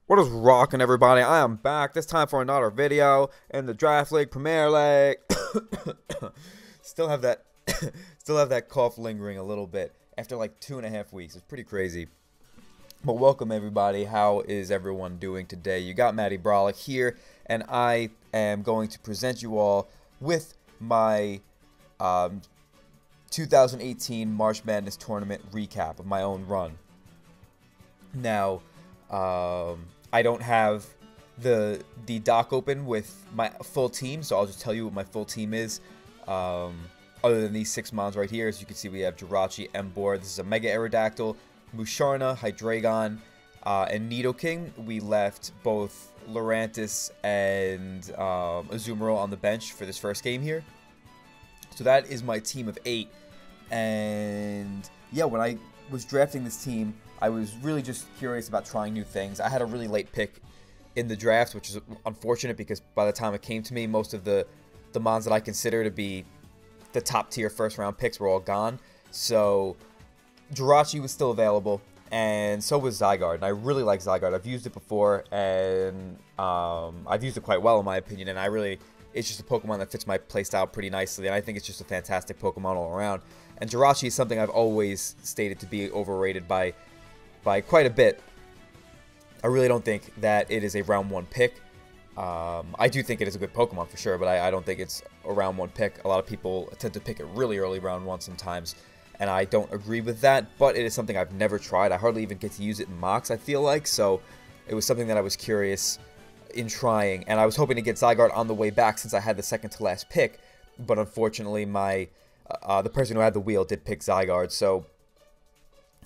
What is rocking, everybody? I am back this time for another video in the Draft League Premier League. still have that still have that cough lingering a little bit after like 2.5 weeks. It's pretty crazy. But welcome, everybody. How is everyone doing today? You got Matty Brollic here, and I am going to present you all with my 2018 March Madness tournament recap of my own run. Now, I don't have the doc open with my full team, so I'll just tell you what my full team is. Other than these 6 mons right here, as you can see, we have Jirachi, Embor. This is a Mega Aerodactyl, Musharna, Hydreigon, and Nidoking. We left both Lurantis and Azumarill on the bench for this first game here. So that is my team of 8. And yeah, when I was drafting this team, I was really just curious about trying new things. I had a really late pick in the draft, which is unfortunate because by the time it came to me, most of the mons that I consider to be the top tier first round picks were all gone. So Jirachi was still available, and so was Zygarde. And I really like Zygarde. I've used it before, and I've used it quite well in my opinion. And it's just a Pokemon that fits my playstyle pretty nicely, and I think it's just a fantastic Pokemon all around. And Jirachi is something I've always stated to be overrated by quite a bit. I really don't think that it is a round 1 pick. I do think it is a good Pokemon for sure, but I don't think it's a round 1 pick. A lot of people tend to pick it really early round 1 sometimes, and I don't agree with that, but it is something I've never tried. I hardly even get to use it in mocks, I feel like, so it was something that I was curious in trying, and I was hoping to get Zygarde on the way back since I had the second to last pick, but unfortunately the person who had the wheel did pick Zygarde, so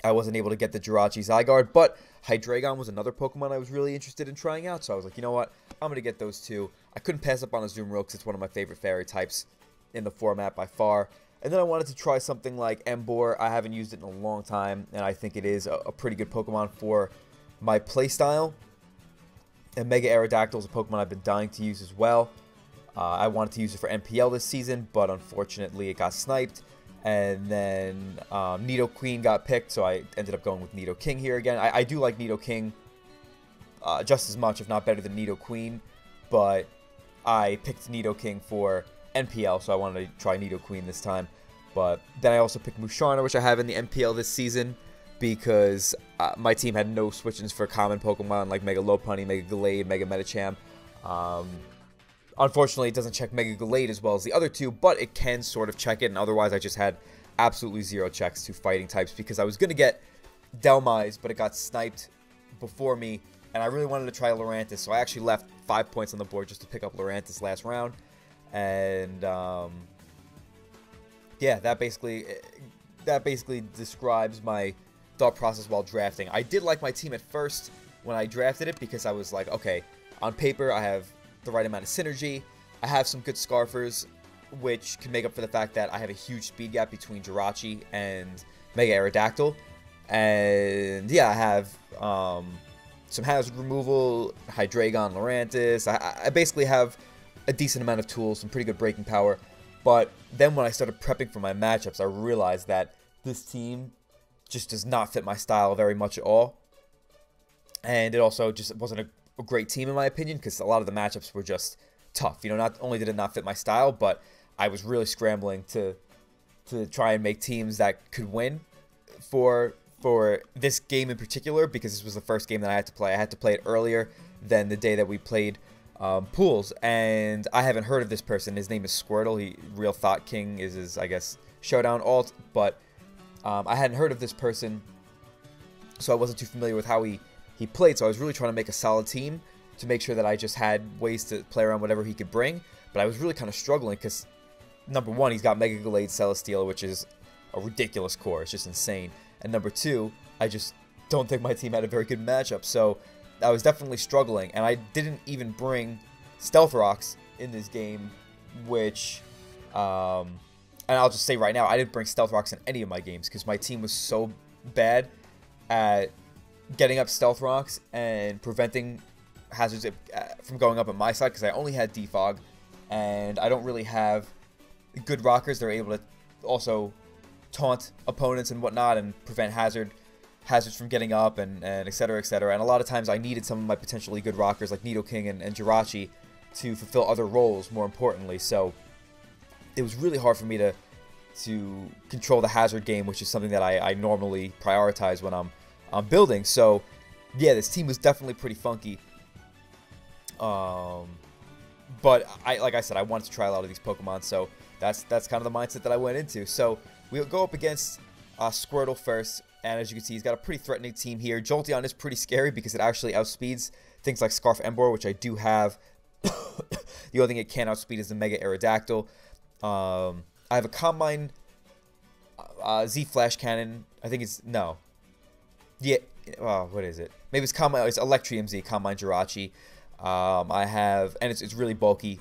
I wasn't able to get the Jirachi Zygarde, but Hydreigon was another Pokemon I was really interested in trying out, so I was like, you know what, I'm going to get those two. I couldn't pass up on Azumarill because it's one of my favorite fairy types in the format by far. And then I wanted to try something like Embor. I haven't used it in a long time, and I think it is a pretty good Pokemon for my playstyle. And Mega Aerodactyl is a Pokemon I've been dying to use as well. I wanted to use it for NPL this season, but unfortunately it got sniped. And then Nidoqueen got picked, so I ended up going with Nidoking here again. I do like Nidoking just as much, if not better than Nidoqueen, but I picked Nidoking for NPL, so I wanted to try Nidoqueen this time. But then I also picked Musharna, which I have in the NPL this season, because my team had no switch-ins for common Pokemon like Mega Lopunny, Mega Gallade, Mega Medicham. Unfortunately, it doesn't check Mega Gallade as well as the other two, but it can sort of check it, and otherwise I just had absolutely 0 checks to fighting types because I was going to get Delmise, but it got sniped before me, and I really wanted to try Lurantis, so I actually left 5 points on the board just to pick up Lurantis last round, and yeah, that basically describes my thought process while drafting. I did like my team at first when I drafted it because I was like, okay, on paper I have the right amount of synergy. I have some good Scarfers, which can make up for the fact that I have a huge speed gap between Jirachi and Mega Aerodactyl. And yeah, I have some hazard removal, Hydreigon, Lurantis. I basically have a decent amount of tools, some pretty good breaking power. But then when I started prepping for my matchups, I realized that this team just does not fit my style very much at all. And it also just wasn't a great team in my opinion because a lot of the matchups were just tough. You know, not only did it not fit my style, but I was really scrambling to try and make teams that could win for this game in particular because this was the first game that I had to play. I had to play it earlier than the day that we played pools, and I haven't heard of this person. His name is Squirtle. Real Thought King is his, I guess, showdown alt, but I hadn't heard of this person, so I wasn't too familiar with how he played, so I was really trying to make a solid team to make sure that I just had ways to play around whatever he could bring, but I was really kind of struggling because, number one, he's got Mega Gallade Celesteela, which is a ridiculous core. It's just insane. And number two, I just don't think my team had a very good matchup, so I was definitely struggling, and I didn't even bring Stealth Rocks in this game, which, and I'll just say right now, I didn't bring Stealth Rocks in any of my games because my team was so bad at getting up Stealth Rocks and preventing hazards from going up on my side because I only had Defog, and I don't really have good rockers. They're able to also taunt opponents and whatnot and prevent hazard hazards from getting up, and et cetera, et cetera. And a lot of times I needed some of my potentially good rockers like Nidoking and Jirachi to fulfill other roles, more importantly. So it was really hard for me to control the hazard game, which is something that I normally prioritize when I'm building. So yeah, this team was definitely pretty funky. But like I said, I wanted to try a lot of these Pokemon, so that's kind of the mindset that I went into. So we'll go up against Squirtle first, and as you can see, he's got a pretty threatening team here. Jolteon is pretty scary because it actually outspeeds things like Scarf Emboar, which I do have. The only thing it can't outspeed is the Mega Aerodactyl. I have a Combine Z Flash Cannon. I think it's... No. Yeah. What is it? Maybe it's Combine... It's Electrium Z, Combine Jirachi. I have... And it's really bulky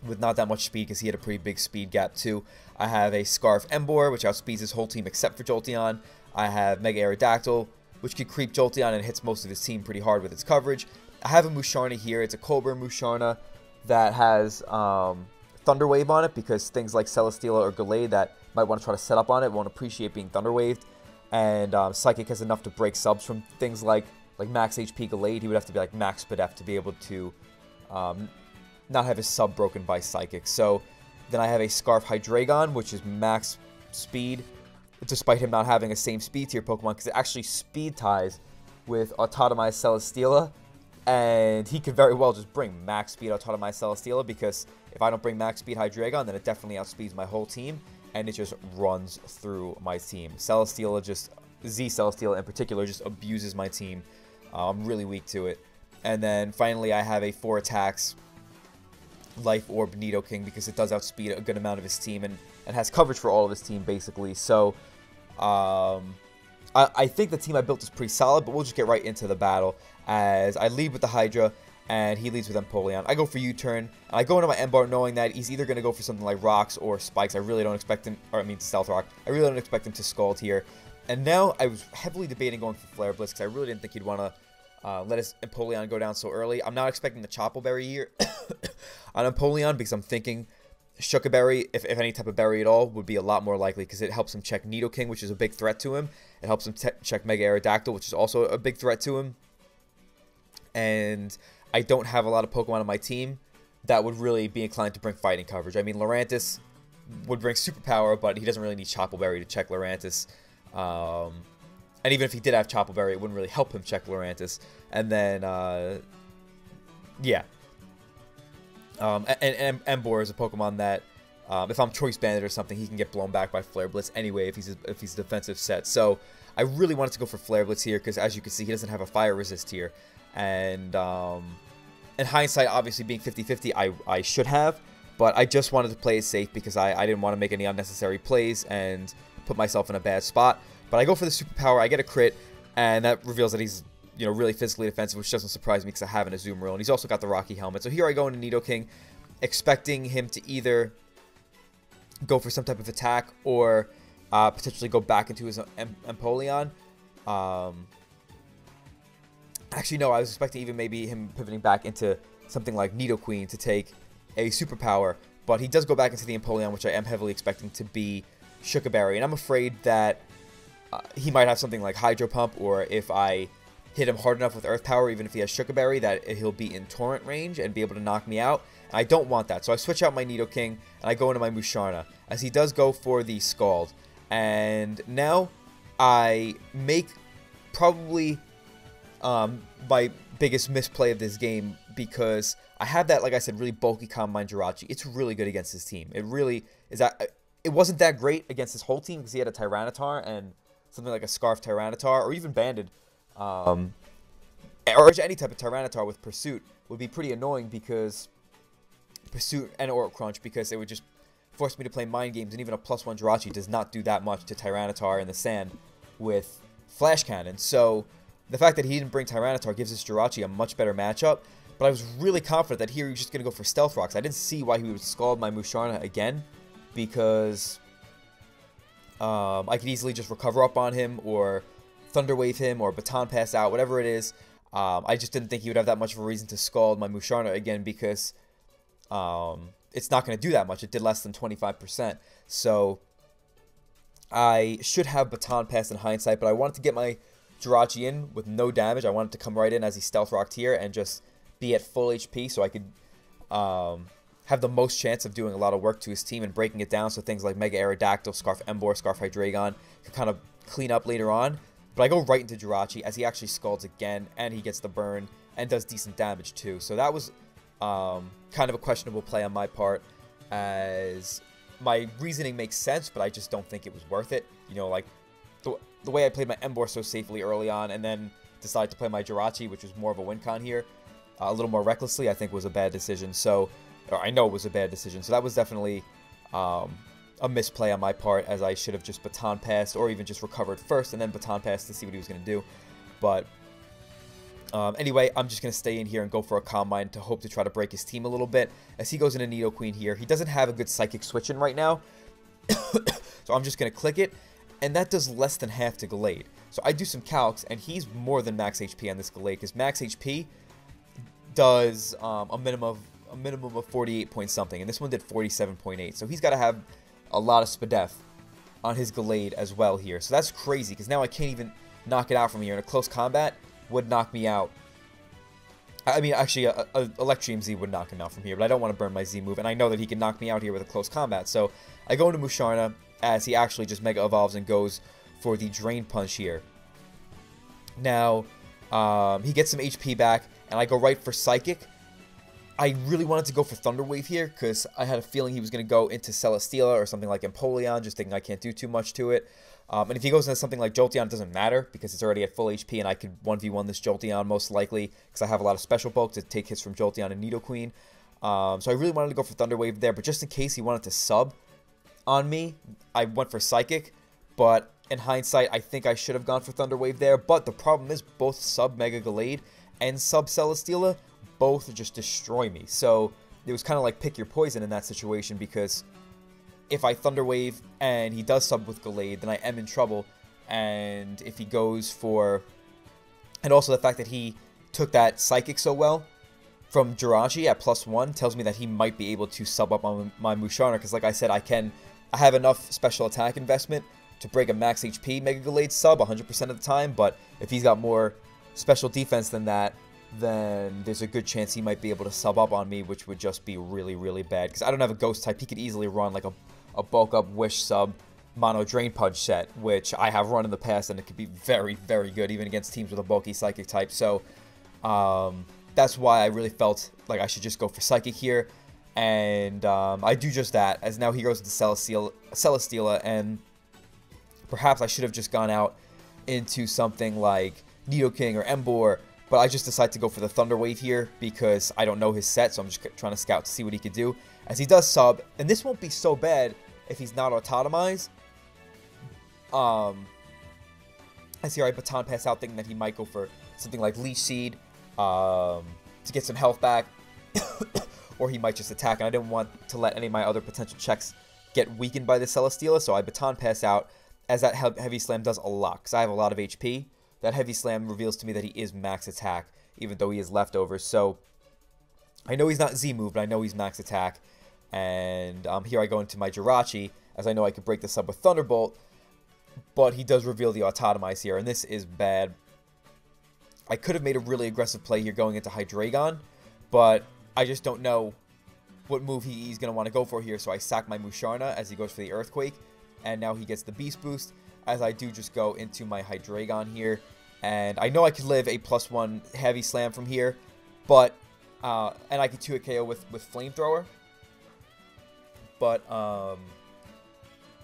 with not that much speed because he had a pretty big speed gap too. I have a Scarf Emboar, which outspeeds his whole team except for Jolteon. I have Mega Aerodactyl, which can creep Jolteon and hits most of his team pretty hard with its coverage. I have a Musharna here. It's a Cobra Musharna that has Thunder Wave on it because things like Celesteela or Gallade that might want to try to set up on it won't appreciate being Thunder Waved. And Psychic has enough to break subs from things like max HP Gallade. He would have to be like max Spadef to be able to not have his sub broken by Psychic. So then I have a Scarf Hydreigon, which is max speed, despite him not having a same speed tier Pokemon, because it actually speed ties with Autotomized Celesteela. And he could very well just bring max speed Autotomized Celesteela, because if I don't bring max speed Hydreigon, then it definitely outspeeds my whole team, and it just runs through my team. Celesteela just, Z Celesteela in particular, just abuses my team. I'm really weak to it. And then finally I have a 4 attacks Life Orb Nidoking, because it does outspeed a good amount of his team, and has coverage for all of his team basically. So I think the team I built is pretty solid, but we'll just get right into the battle as I lead with the Hydra, and he leads with Empoleon. I go for U-turn, and I go into my Embar knowing that he's either going to go for something like Rocks or Spikes. I really don't expect him, or I mean Stealth Rock. I really don't expect him to Scald here. And now I was heavily debating going for Flare Blitz, because I really didn't think he'd want to let his Empoleon go down so early. I'm not expecting the Chople Berry here on Empoleon, because I'm thinking Shuca Berry, if any type of berry at all, would be a lot more likely, because it helps him check Nidoking, which is a big threat to him. It helps him check Mega Aerodactyl, which is also a big threat to him. And I don't have a lot of Pokemon on my team that would really be inclined to bring fighting coverage. I mean, Lurantis would bring Superpower, but he doesn't really need Chople Berry to check Lurantis. And even if he did have Chople Berry, it wouldn't really help him check Lurantis. And then, yeah. And Emboar is a Pokemon that, if I'm Choice Bandit or something, he can get blown back by Flare Blitz anyway if he's a defensive set. So I really wanted to go for Flare Blitz here, because as you can see, he doesn't have a Fire Resist here. And in hindsight, obviously being 50-50, I should have, but I just wanted to play it safe because I didn't want to make any unnecessary plays and put myself in a bad spot. But I go for the Superpower, I get a crit, and that reveals that he's, you know, really physically defensive, which doesn't surprise me because I have an Azumarill, and he's also got the Rocky Helmet. So here I go into Nidoking, expecting him to either go for some type of attack or potentially go back into his Empoleon. Actually, no, I was expecting even maybe him pivoting back into something like Nidoqueen to take a Superpower, but he does go back into the Empoleon, which I am heavily expecting to be Shuca Berry, and I'm afraid that he might have something like Hydro Pump, or if I hit him hard enough with Earth Power, even if he has Shuca Berry, that he'll be in Torrent range and be able to knock me out. And I don't want that, so I switch out my Nidoking, and I go into my Musharna, as he does go for the Scald. And now I make probably my biggest misplay of this game, because I have that, like I said, really bulky Combine Jirachi. It's really good against his team. It really is. It wasn't that great against his whole team because he had a Tyranitar and something like a Scarf Tyranitar, or even Banded, or any type of Tyranitar with Pursuit would be pretty annoying, because Pursuit and Aura Crunch, because it would just force me to play mind games, and even a +1 Jirachi does not do that much to Tyranitar in the sand with Flash Cannon. So the fact that he didn't bring Tyranitar gives this Jirachi a much better matchup, but I was really confident that here he was just going to go for Stealth Rocks. I didn't see why he would Scald my Musharna again, because I could easily just recover up on him, or Thunder Wave him, or Baton Pass out, whatever it is. I just didn't think he would have that much of a reason to Scald my Musharna again, because it's not going to do that much. It did less than 25%. So I should have Baton Pass in hindsight, but I wanted to get my Jirachi in with no damage. I wanted to come right in as he stealth rocked here and just be at full HP so I could have the most chance of doing a lot of work to his team and breaking it down so things like Mega Aerodactyl, Scarf Emboar, Scarf Hydreigon could kind of clean up later on. But I go right into Jirachi as he actually scalds again, and he gets the burn and does decent damage too. So that was kind of a questionable play on my part, as my reasoning makes sense, but I just don't think it was worth it. You know, like, the way I played my Emboar so safely early on and then decided to play my Jirachi, which was more of a win con here, a little more recklessly, I think was a bad decision. So, or I know it was a bad decision. So that was definitely a misplay on my part, as I should have just baton passed or even just recovered first and then baton passed to see what he was going to do. But anyway, I'm just going to stay in here and go for a Combine to hope to try to break his team a little bit. As he goes into Nidoqueen here, he doesn't have a good Psychic switch in right now. So I'm just going to click it. And that does less than half to Gallade. So I do some calcs, and he's more than max HP on this Gallade, because max HP does a minimum of 48 point something, and this one did 47.8. So he's got to have a lot of SPDEF on his Gallade as well here. So that's crazy, because now I can't even knock it out from here. In a close combat, would knock me out. I mean, actually, a Electrium Z would knock him out from here, but I don't want to burn my Z move, and I know that he can knock me out here with a close combat. So I go into Musharna, as he actually just Mega Evolves and goes for the Drain Punch here. Now, he gets some HP back, and I go right for Psychic. I really wanted to go for Thunder Wave here, because I had a feeling he was going to go into Celesteela or something like Empoleon, just thinking I can't do too much to it. And if he goes into something like Jolteon, it doesn't matter, because it's already at full HP, and I could 1v1 this Jolteon most likely, because I have a lot of Special Bulk to take hits from Jolteon and Nidoqueen. So I really wanted to go for Thunder Wave there, but just in case he wanted to sub on me, I went for Psychic, but in hindsight, I think I should have gone for Thunder Wave there. But the problem is, both sub Mega Gallade and sub Celesteela both just destroy me. So it was kind of like pick your poison in that situation, because if I Thunder Wave and he does sub with Gallade, then I am in trouble. And if he goes for, and also the fact that he took that Psychic so well from Jirachi at +1 tells me that he might be able to sub up on my Musharna, because like I said, I have enough special attack investment to break a max HP Mega Gallade sub 100% of the time, but if he's got more special defense than that, then there's a good chance he might be able to sub up on me, which would just be really, really bad, because I don't have a Ghost type. He could easily run like a bulk up Wish sub Mono Drain Punch set, which I have run in the past, and it could be very, very good even against teams with a bulky Psychic type. So that's why I really felt like I should just go for Psychic here. And I do just that, as now he goes into Celesteela, and perhaps I should have just gone out into something like Nidoking or Emboar, but I just decided to go for the Thunder Wave here because I don't know his set, so I'm just trying to scout to see what he could do. As he does sub, and this won't be so bad if he's not autotomized. As here I baton pass out, thinking that he might go for something like Leech Seed to get some health back. Or he might just attack, and I didn't want to let any of my other potential checks get weakened by the Celesteela, so I baton pass out, as that Heavy Slam does a lot, because I have a lot of HP. That Heavy Slam reveals to me that he is max attack, even though he is leftovers, so I know he's not Z-move, but I know he's max attack, and here I go into my Jirachi, as I know I could break this up with Thunderbolt, but he does reveal the Autotomize here, and this is bad. I could have made a really aggressive play here going into Hydreigon, but I just don't know what move he's going to want to go for here, so I sack my Musharna as he goes for the Earthquake, and now he gets the Beast Boost, as I do just go into my Hydreigon here, and I know I could live a +1 Heavy Slam from here, but, and I could 2-hit KO with Flamethrower, but,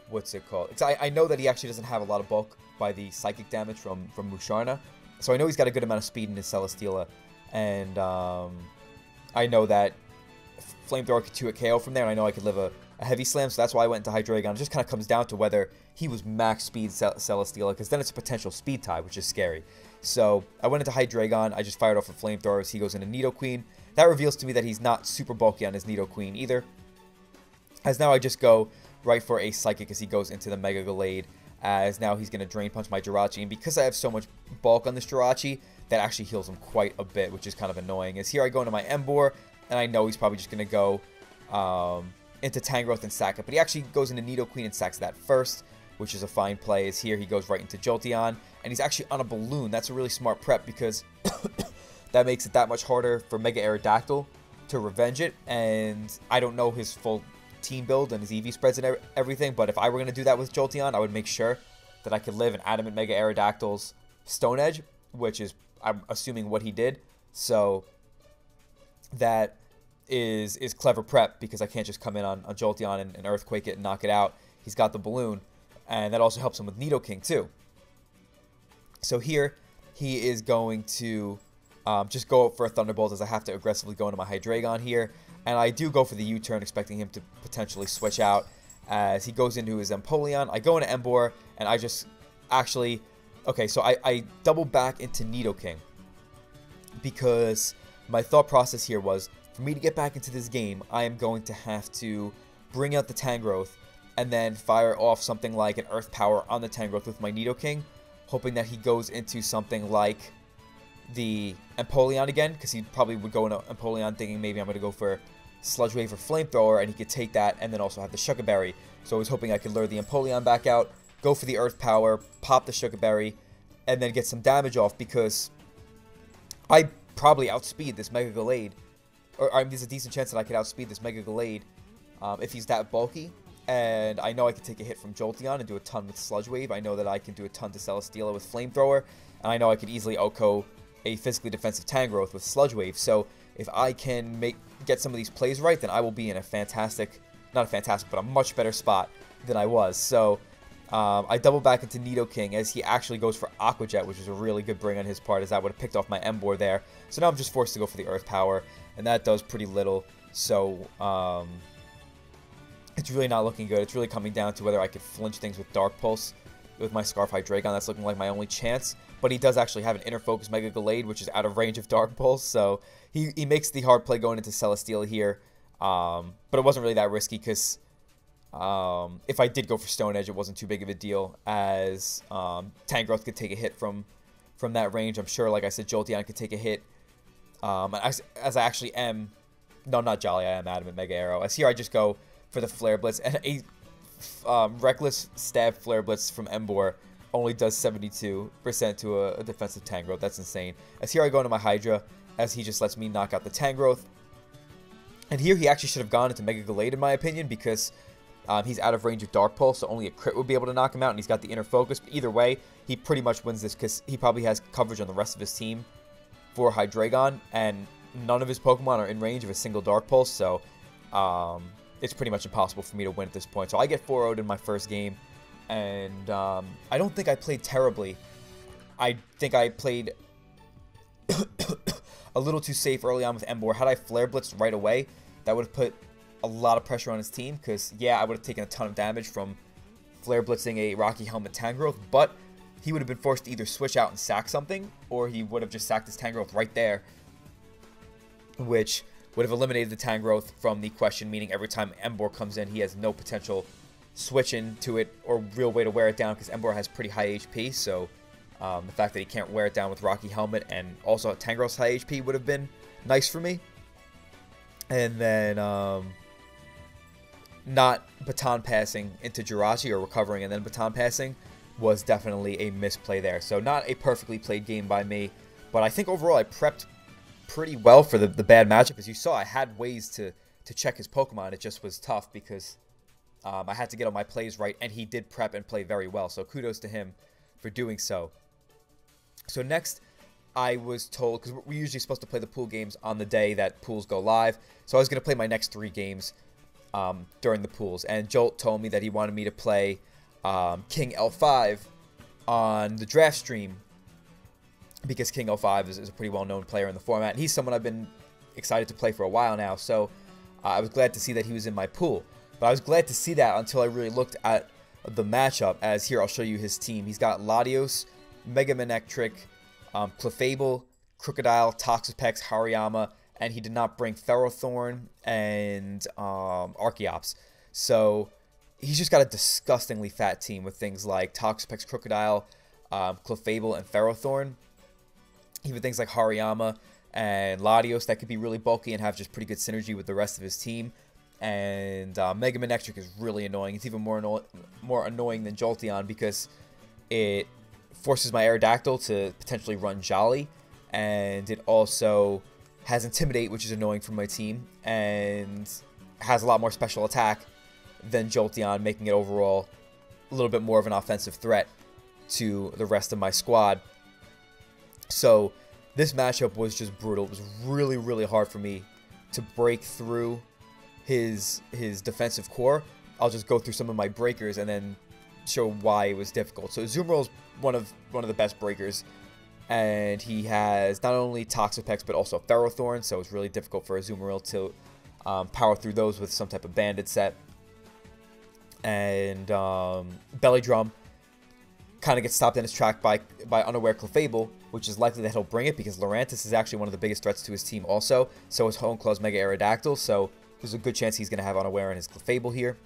what's it called? I know that he actually doesn't have a lot of bulk by the Psychic damage from Musharna, so I know he's got a good amount of speed in his Celesteela, and, I know that Flamethrower could 2-hit KO from there, and I know I could live a Heavy Slam, so that's why I went into Hydreigon. It just kind of comes down to whether he was max speed Celesteela, because then it's a potential speed tie, which is scary. So I went into Hydreigon, I just fired off a Flamethrower as he goes into Nidoqueen. That reveals to me that he's not super bulky on his Nidoqueen either, as now I just go right for a Psychic as he goes into the Mega Gallade, as now he's going to Drain Punch my Jirachi, and because I have so much bulk on this Jirachi, that actually heals him quite a bit, which is kind of annoying. As here I go into my Emboar, and I know he's probably just going to go into Tangrowth and sack it, but he actually goes into Nidoqueen and sacks that first, which is a fine play. Is here he goes right into Jolteon, and he's actually on a balloon. That's a really smart prep because that makes it that much harder for Mega Aerodactyl to revenge it. And I don't know his full team build and his EV spreads and everything, but if I were going to do that with Jolteon, I would make sure that I could live in Adamant Mega Aerodactyl's Stone Edge, which is, I'm assuming, what he did. So that is clever prep, because I can't just come in on Jolteon and Earthquake it and knock it out. He's got the balloon, and that also helps him with Nidoking too. So here he is going to just go for a Thunderbolt, as I have to aggressively go into my Hydreigon here. And I do go for the U-turn, expecting him to potentially switch out as he goes into his Empoleon. I go into Emboar, and I just actually... Okay, so I double back into Nidoking, because my thought process here was, for me to get back into this game, I am going to have to bring out the Tangrowth and then fire off something like an Earth Power on the Tangrowth with my Nidoking, hoping that he goes into something like the Empoleon again, because he probably would go into Empoleon thinking maybe I'm going to go for Sludge Wave or Flamethrower, and he could take that and then also have the Shuca Berry. So I was hoping I could lure the Empoleon back out, go for the Earth Power, pop the Shuca Berry, and then get some damage off, because I probably outspeed this Mega Gallade. Or there's a decent chance that I could outspeed this Mega Gallade if he's that bulky. And I know I can take a hit from Jolteon and do a ton with Sludge Wave. I know that I can do a ton to Celesteela with Flamethrower. And I know I could easily OHKO a physically defensive Tangrowth with Sludge Wave. So if I can get some of these plays right, then I will be in a fantastic, not a fantastic, but a much better spot than I was. So I double back into Nidoking as he actually goes for Aqua Jet, which is a really good bring on his part, as I would have picked off my Emboar there. So now I'm just forced to go for the Earth Power, and that does pretty little. So it's really not looking good. It's really coming down to whether I could flinch things with Dark Pulse with my Scarf Hydreigon. That's looking like my only chance. But he does actually have an Inner Focus Mega Gallade, which is out of range of Dark Pulse. So he makes the hard play going into Celesteela here. But it wasn't really that risky, because if I did go for Stone Edge, it wasn't too big of a deal, as Tangrowth could take a hit from that range. I'm sure, like I said, Jolteon could take a hit. As I actually am... No, not Jolly, I am Adamant Mega Arrow. As here I just go for the Flare Blitz, and a Reckless Stab Flare Blitz from Emboar only does 72% to a defensive Tangrowth. That's insane. As here I go into my Hydra, as he just lets me knock out the Tangrowth. And here he actually should have gone into Mega Gallade, in my opinion, because he's out of range of Dark Pulse, so only a crit would be able to knock him out, and he's got the Inner Focus. But either way, he pretty much wins this, because he probably has coverage on the rest of his team for Hydreigon, and none of his Pokemon are in range of a single Dark Pulse, so it's pretty much impossible for me to win at this point. So I get 4-0'd in my first game, and I don't think I played terribly. I think I played a little too safe early on with Emboar. Had I Flare Blitzed right away, that would have put a lot of pressure on his team, because, yeah, I would have taken a ton of damage from Flare Blitzing a Rocky Helmet Tangrowth, but he would have been forced to either switch out and sack something, or he would have just sacked his Tangrowth right there, which would have eliminated the Tangrowth from the question, meaning every time Emboar comes in, he has no potential switch into it or real way to wear it down, because Emboar has pretty high HP, so the fact that he can't wear it down with Rocky Helmet and also Tangrowth's high HP would have been nice for me. And then not baton passing into Jirachi, or recovering and then baton passing, was definitely a misplay there. So not a perfectly played game by me, but I think overall I prepped pretty well for the bad matchup. As you saw, I had ways to check his Pokemon. It just was tough, because I had to get all my plays right, and he did prep and play very well, so kudos to him for doing so. So next, I was told, because we're usually supposed to play the pool games on the day that pools go live, so I was going to play my next 3 games during the pools, and Jolt told me that he wanted me to play King L5 on the draft stream, because King L5 is a pretty well-known player in the format, and he's someone I've been excited to play for a while now, so I was glad to see that he was in my pool. But I was glad to see that until I really looked at the matchup, as here I'll show you his team. He's got Latios, Mega Manectric, Clefable, Crocodile, Toxapex, Hariyama, and he did not bring Ferrothorn and Archeops. So he's just got a disgustingly fat team with things like Toxapex, Crocodile, Clefable, and Ferrothorn. Even things like Hariyama and Latios that could be really bulky and have just pretty good synergy with the rest of his team. And Mega Manectric is really annoying. It's even more annoying than Jolteon because it forces my Aerodactyl to potentially run Jolly, and it also has Intimidate, which is annoying for my team, and has a lot more special attack than Jolteon, making it overall a little bit more of an offensive threat to the rest of my squad. So this matchup was just brutal. It was really, really hard for me to break through his defensive core. I'll just go through some of my breakers and then show why it was difficult. So Azumarill is one of the best breakers, and he has not only Toxapex but also Ferrothorn, so it's really difficult for Azumarill to power through those with some type of banded set. And Belly Drum kind of gets stopped in his track by Unaware Clefable, which is likely that he'll bring it because Lurantis is actually one of the biggest threats to his team also. So is Honeclaw's Mega Aerodactyl, so there's a good chance he's going to have Unaware in his Clefable here.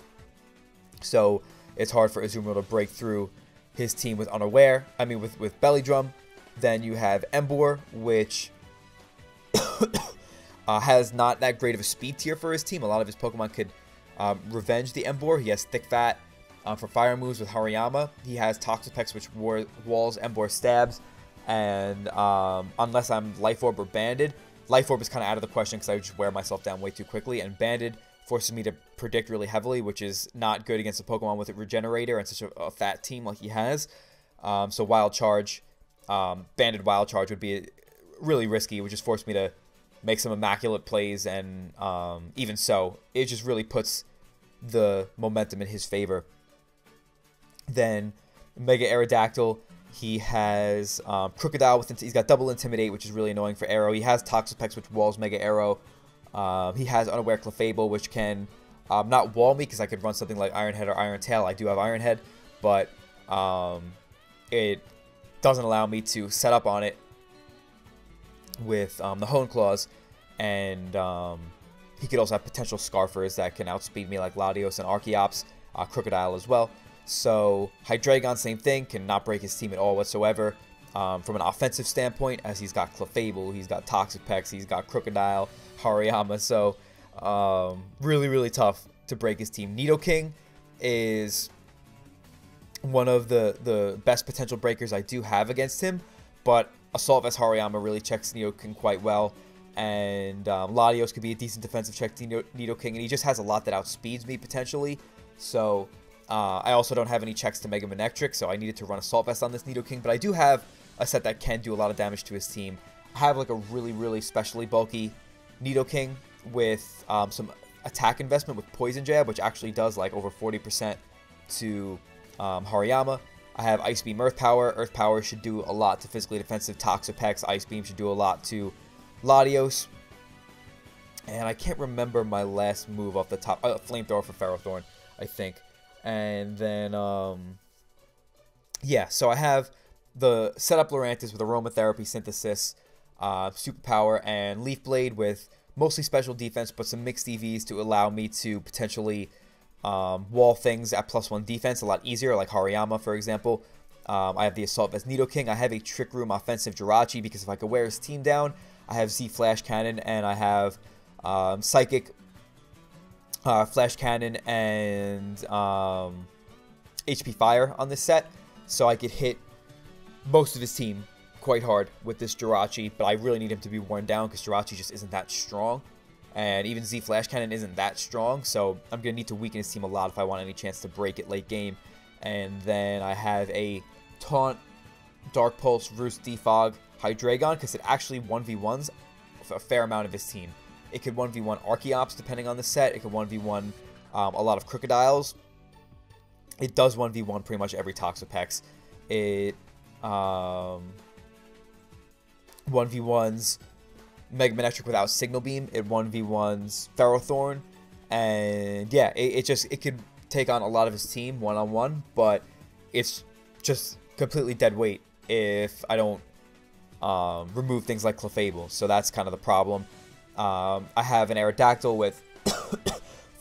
So it's hard for Azumarill to break through his team with Unaware. I mean, with Belly Drum. Then you have Emboar, which has not that great of a speed tier for his team. A lot of his Pokemon could revenge the Emboar. He has Thick Fat for fire moves with Hariyama. He has Toxapex, which walls Emboar stabs. And unless I'm Life Orb or Banded, Life Orb is kind of out of the question because I would just wear myself down way too quickly. And Banded forces me to predict really heavily, which is not good against a Pokemon with a Regenerator and such a fat team like he has. So Wild Charge, Banded Wild Charge would be really risky. It would just force me to make some immaculate plays, and even so, it just really puts the momentum in his favor. Then Mega Aerodactyl, he has Crocodile with he's got double Intimidate, which is really annoying for Arrow. He has Toxapex, which walls Mega Arrow. He has Unaware Clefable, which can not wall me because I could run something like Iron Head or Iron Tail. I do have Iron Head, but it doesn't allow me to set up on it with the Honeclaws, and he could also have potential Scarfers that can outspeed me like Latios and Archeops, Crocodile as well. So Hydreigon, same thing, cannot break his team at all whatsoever from an offensive standpoint, as he's got Clefable, he's got Toxapex, he's got Crocodile, Hariyama, so really, really tough to break his team. Nidoking is one of the best potential breakers I do have against him, but Assault Vest Hariyama really checks Nidoking quite well, and Latios could be a decent defensive check to Nidoking, and he just has a lot that outspeeds me potentially, so I also don't have any checks to Mega Manectric, so I needed to run Assault Vest on this Nidoking, but I do have a set that can do a lot of damage to his team. I have like a really, really specially bulky Nidoking with some attack investment with Poison Jab, which actually does like over 40% to Hariyama. I have Ice Beam, Earth Power. Earth Power should do a lot to physically defensive Toxapex. Ice Beam should do a lot to Latios. And I can't remember my last move off the top. Flamethrower for Ferrothorn, I think. And then, yeah, so I have the setup Lurantis with Aromatherapy, Synthesis, Superpower, and Leaf Blade with mostly special defense, but some mixed EVs to allow me to potentially wall things at +1 defense a lot easier, like Hariyama, for example. I have the Assault Vest Nidoking. I have a Trick Room offensive Jirachi, because if I could wear his team down, I have Z Flash Cannon, and I have Psychic Flash Cannon and HP Fire on this set, so I could hit most of his team quite hard with this Jirachi, but I really need him to be worn down because Jirachi just isn't that strong, and even Z Flash Cannon isn't that strong, so I'm going to need to weaken his team a lot if I want any chance to break it late game. And then I have a Taunt, Dark Pulse, Roost, Defog, Hydreigon, because it actually 1v1s a fair amount of his team. It could 1v1 Archeops depending on the set. It could 1v1 a lot of Crocodiles. It does 1v1 pretty much every Toxapex. It 1v1s Mega Manectric without Signal Beam. It 1v1s Ferrothorn. And yeah, it could take on a lot of his team one-on-one, but it's just completely dead weight if I don't remove things like Clefable. So that's kind of the problem. I have an Aerodactyl with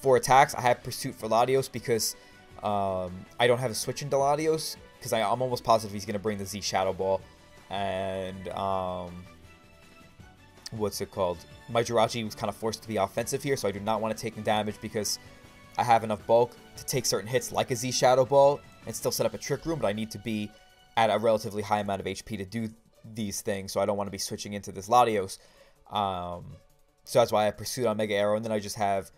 4 attacks. I have Pursuit for Latios because I don't have a switch into Latios because I'm almost positive he's going to bring the Z Shadow Ball. And what's it called? My Jirachi was kind of forced to be offensive here, so I do not want to take the damage because I have enough bulk to take certain hits like a Z Shadow Ball and still set up a Trick Room, but I need to be at a relatively high amount of HP to do these things, so I don't want to be switching into this Latios. So that's why I pursued on Mega Arrow, and then I just have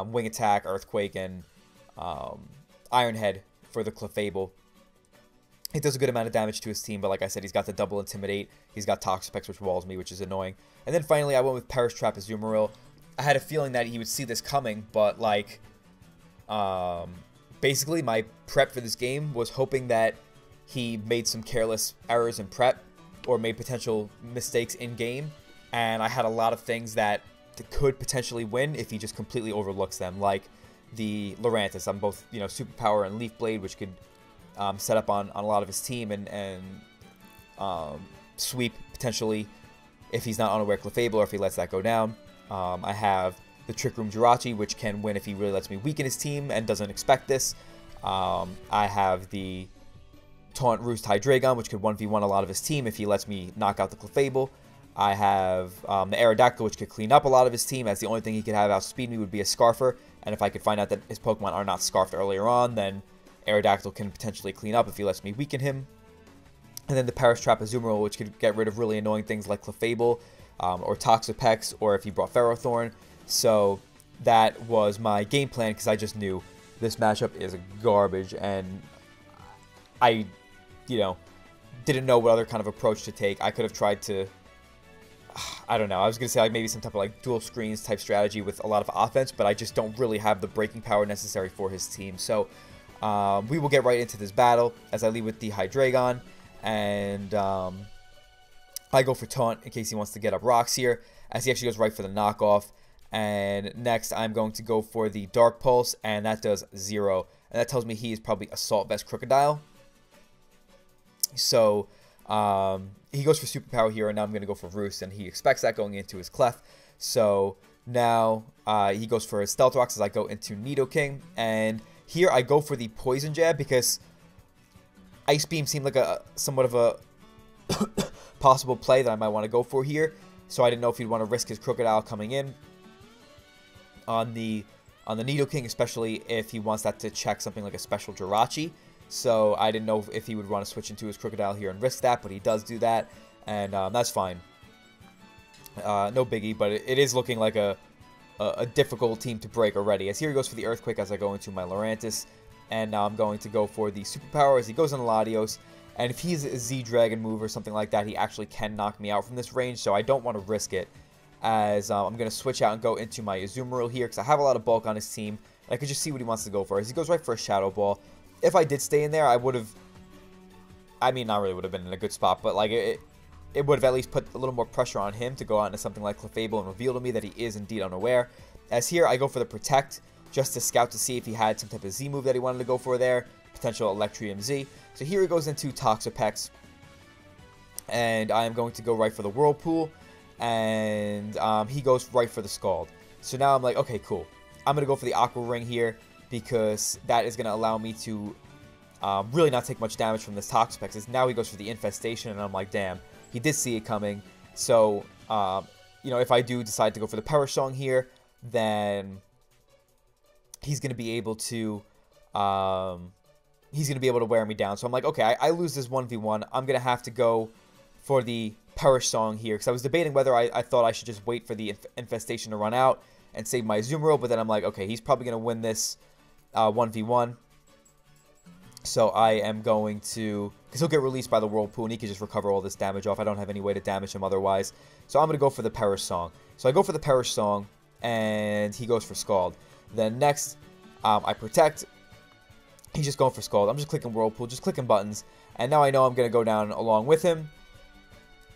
Wing Attack, Earthquake, and Iron Head for the Clefable. It does a good amount of damage to his team, but like I said, he's got the double Intimidate. He's got Toxapex, which walls me, which is annoying. And then finally, I went with Perish Trap Azumarill. I had a feeling that he would see this coming, but like, basically my prep for this game was hoping that he made some careless errors in prep or made potential mistakes in game, and I had a lot of things that could potentially win if he just completely overlooks them, like the Lurantis. I'm both, you know, Superpower and Leaf Blade, which could set up on a lot of his team and sweep potentially if he's not unaware Clefable or if he lets that go down. I have the Trick Room Jirachi, which can win if he really lets me weaken his team and doesn't expect this. I have the Taunt Roost Hydreigon, which could 1v1 a lot of his team if he lets me knock out the Clefable. I have the Aerodactyl, which could clean up a lot of his team, as the only thing he could have outspeed me would be a Scarfer, and if I could find out that his Pokemon are not Scarfed earlier on, then Aerodactyl can potentially clean up if he lets me weaken him. And then the Perish Trap Azumarill, which could get rid of really annoying things like Clefable, or Toxapex, or if he brought Ferrothorn. So that was my game plan, because I just knew this matchup is garbage, and I, you know, didn't know what other kind of approach to take. I could have tried to, I don't know, I was going to say like maybe some type of like dual screens type strategy with a lot of offense, but I just don't really have the breaking power necessary for his team. So we will get right into this battle as I lead with the Hydreigon, and I go for Taunt in case he wants to get up rocks here, as he actually goes right for the knockoff. And next I'm going to go for the Dark Pulse, and that does 0, and that tells me he is probably Assault Vest Crocodile. So he goes for Superpower here, and now I'm going to go for Roost, and he expects that going into his Clef. So now he goes for his Stealth Rocks as I go into Nidoking, and here I go for the Poison Jab because Ice Beam seemed like somewhat of a possible play that I might want to go for here. So I didn't know if he'd want to risk his Crocodile coming in on the Nidoking, especially if he wants that to check something like a special Jirachi. So I didn't know if he would want to switch into his Crocodile here and risk that, but he does do that, and that's fine. No biggie, but it is looking like a difficult team to break already. As here he goes for the Earthquake as I go into my Lurantis, and now I'm going to go for the Superpower as he goes on Latios. And if he's a Z-Dragon move or something like that, he actually can knock me out from this range, so I don't want to risk it. As I'm going to switch out and go into my Azumarill here, because I have a lot of bulk on his team, and I could just see what he wants to go for. As he goes right for a Shadow Ball. If I did stay in there, I would have, I mean, not really would have been in a good spot, but like it would have at least put a little more pressure on him to go out into something like Clefable and reveal to me that he is indeed unaware. As here, I go for the Protect, just to scout to see if he had some type of Z move that he wanted to go for there, potential Electrium Z. So here he goes into Toxapex, and I am going to go right for the Whirlpool, and he goes right for the Scald. So now I'm like, okay, cool. I'm going to go for the Aqua Ring here, because that is going to allow me to really not take much damage from this Toxapex. Now he goes for the Infestation, and I'm like, damn, he did see it coming. So, you know, if I do decide to go for the Perish Song here, then he's going to be able to wear me down. So I'm like, okay, I lose this 1v1. I'm going to have to go for the Perish Song here, because I was debating whether I thought I should just wait for the Infestation to run out and save my Azumarill, but then I'm like, okay, he's probably going to win this 1v1. So I am going to, because he'll get released by the Whirlpool and he can just recover all this damage off. I don't have any way to damage him otherwise. So I'm going to go for the Perish Song. So I go for the Perish Song, and he goes for Scald. Then next, I Protect. He's just going for Scald. I'm just clicking Whirlpool, just clicking buttons. And now I know I'm going to go down along with him.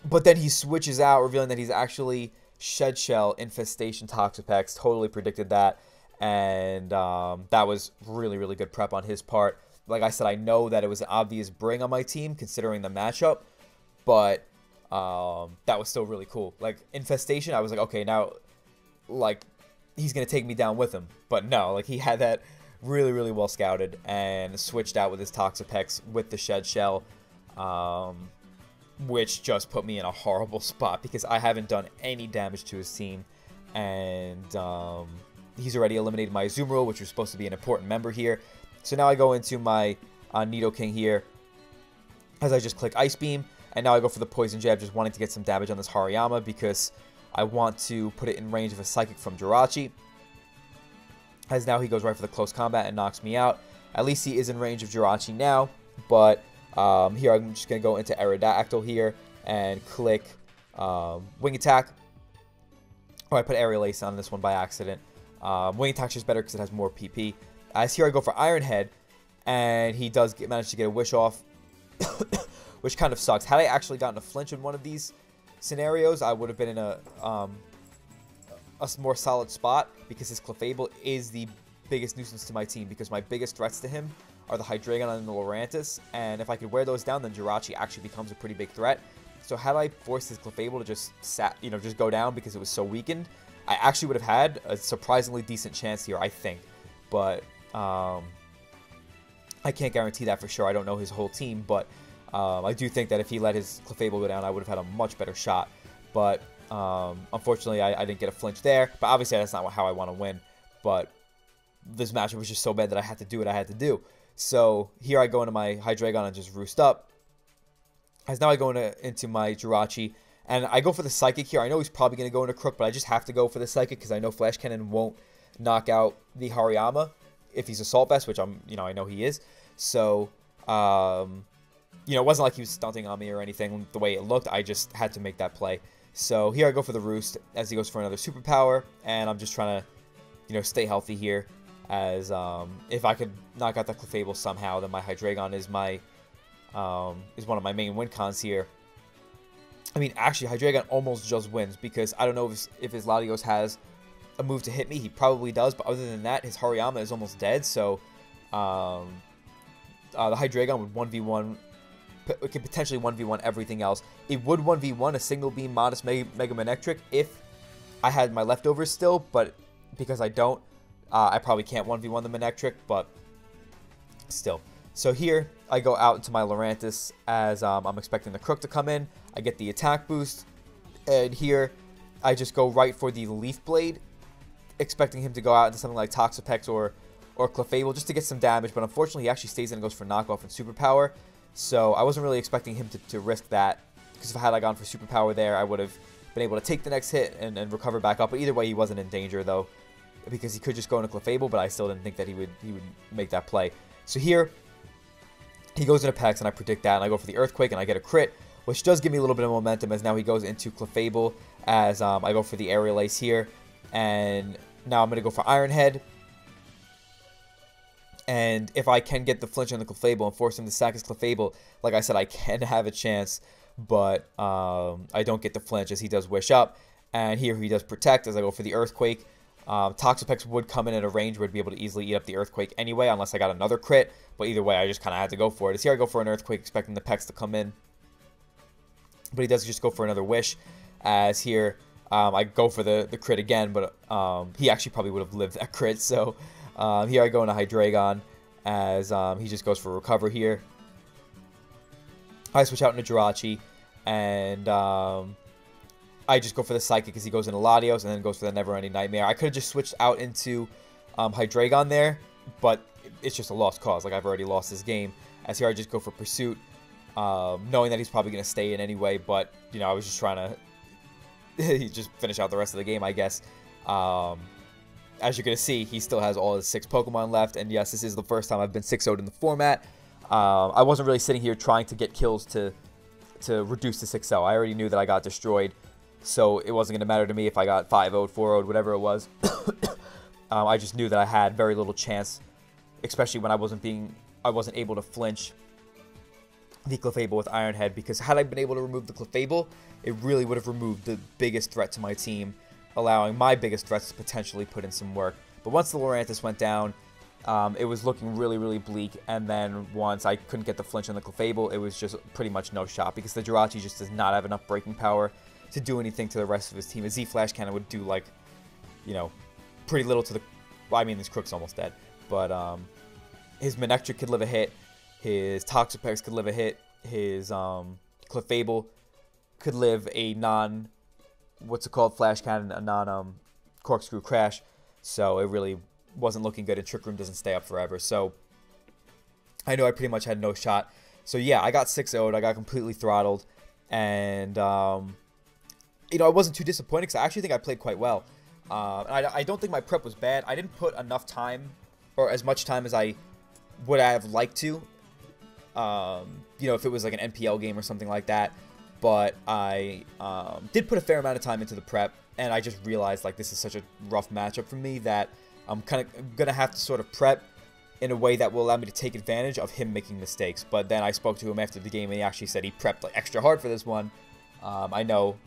But then he switches out, revealing that he's actually Shed Shell Infestation Toxapex. Totally predicted that. And that was really, really good prep on his part. Like I said, I know that it was an obvious bring on my team considering the matchup, but that was still really cool. Like, Infestation, I was like, okay, now, like, he's going to take me down with him. But no, like, he had that really, really well scouted and switched out with his Toxapex with the Shed Shell. which just put me in a horrible spot because I haven't done any damage to his team, and he's already eliminated my Azumarill, which was supposed to be an important member here. So now I go into my Nidoking here as I just click Ice Beam, and now I go for the Poison Jab, just wanting to get some damage on this Hariyama because I want to put it in range of a Psychic from Jirachi. As now he goes right for the close combat and knocks me out. At least he is in range of Jirachi now, but here I'm just going to go into Aerodactyl here and click Wing Attack. Oh, I put Aerial Ace on this one by accident. Wing Attack is just better because it has more PP. As here I go for Iron Head, and he does manage to get a Wish off, which kind of sucks. Had I actually gotten a flinch in one of these scenarios, I would have been in a more solid spot because his Clefable is the biggest nuisance to my team because my biggest threats to him are the Hydreigon and the Lurantis, and if I could wear those down, then Jirachi actually becomes a pretty big threat. So had I forced his Clefable to just just go down because it was so weakened, I actually would have had a surprisingly decent chance here, I think. But I can't guarantee that for sure. I don't know his whole team, but I do think that if he let his Clefable go down, I would have had a much better shot. But unfortunately, I didn't get a flinch there. But obviously, that's not how I want to win. But this matchup was just so bad that I had to do what I had to do. So here I go into my Hydreigon and just roost up. As now I go into my Jirachi, and I go for the Psychic here. I know he's probably going to go into Crook, but I just have to go for the Psychic because I know Flash Cannon won't knock out the Hariyama if he's Assault Vest, which I know he is. So, it wasn't like he was stunting on me or anything the way it looked. I just had to make that play. So here I go for the Roost as he goes for another Superpower, and I'm just trying to, stay healthy here. As if I could knock out the Clefable somehow, then my Hydreigon is is one of my main win cons here. I mean, actually, Hydreigon almost just wins because I don't know if his Latios has a move to hit me. He probably does, but other than that, his Hariyama is almost dead. So the Hydreigon would 1v1. It could potentially 1v1 everything else. It would 1v1 a single beam Modest Mega Manectric if I had my leftovers still, but because I don't, I probably can't 1v1 the Manectric, but still. So here, I go out into my Lurantis as I'm expecting the Crook to come in. I get the attack boost, and here, I just go right for the Leaf Blade, expecting him to go out into something like Toxapex or Clefable just to get some damage, but unfortunately, he actually stays in and goes for Knockoff and Superpower. So I wasn't really expecting him to risk that, because if I had gone for Superpower there, I would have been able to take the next hit and recover back up. But either way, he wasn't in danger, though, because he could just go into Clefable, but I still didn't think that he would make that play. So here, he goes into Pex, and I predict that, and I go for the Earthquake, and I get a crit, which does give me a little bit of momentum, as now he goes into Clefable, as I go for the Aerial Ace here, and now I'm going to go for Iron Head. And if I can get the flinch on the Clefable and force him to sack his Clefable, like I said, I can have a chance, but I don't get the flinch as he does Wish Up. And here he does Protect as I go for the Earthquake. Toxapex would come in at a range where I'd be able to easily eat up the Earthquake anyway, unless I got another crit. But either way, I just kind of had to go for it. As here I go for an Earthquake, expecting the Pex to come in. But he does just go for another Wish. As here, I go for the crit again, but he actually probably would have lived that crit. So here I go into Hydreigon, as he just goes for Recover here. I switch out into Jirachi, and I just go for the Psychic as he goes into Latios, and then goes for the Never Ending Nightmare. I could have just switched out into Hydreigon there, but it's just a lost cause. Like, I've already lost this game. As here I just go for Pursuit, knowing that he's probably going to stay in anyway, but, I was just trying to just finish out the rest of the game, I guess. As you're going to see, he still has all his 6 Pokemon left, and yes, this is the first time I've been 6-0'd in the format. I wasn't really sitting here trying to get kills to reduce to 6-0. I already knew that I got destroyed, so it wasn't going to matter to me if I got 5-0'd, 4-0'd, whatever it was. I just knew that I had very little chance, especially when I wasn't able to flinch the Clefable with Iron Head, because had I been able to remove the Clefable, it really would have removed the biggest threat to my team, allowing my biggest threats to potentially put in some work. But once the Lurantis went down, it was looking really, really bleak, and then once I couldn't get the flinch on the Clefable, it was just pretty much no shot, because the Jirachi just does not have enough breaking power to do anything to the rest of his team. A Z-Flash Cannon would do, like, pretty little to the... Well, I mean, this Crook's almost dead, but his Manectric could live a hit, his Toxapex could live a hit, his Clefable could live a non, what's it called, flash cannon, a non corkscrew crash. So it really wasn't looking good, and Trick Room doesn't stay up forever. So I know I pretty much had no shot. So yeah, I got 6-0'd. I got completely throttled. And, you know, I wasn't too disappointed because I actually think I played quite well. I don't think my prep was bad. I didn't put enough time, or as much time as I would have liked to. You know, if it was like an NPL game or something like that. But I did put a fair amount of time into the prep, and I just realized, like, this is such a rough matchup for me that I'm kind of going to have to sort of prep in a way that will allow me to take advantage of him making mistakes. But then I spoke to him after the game, and he actually said he prepped like extra hard for this one. I know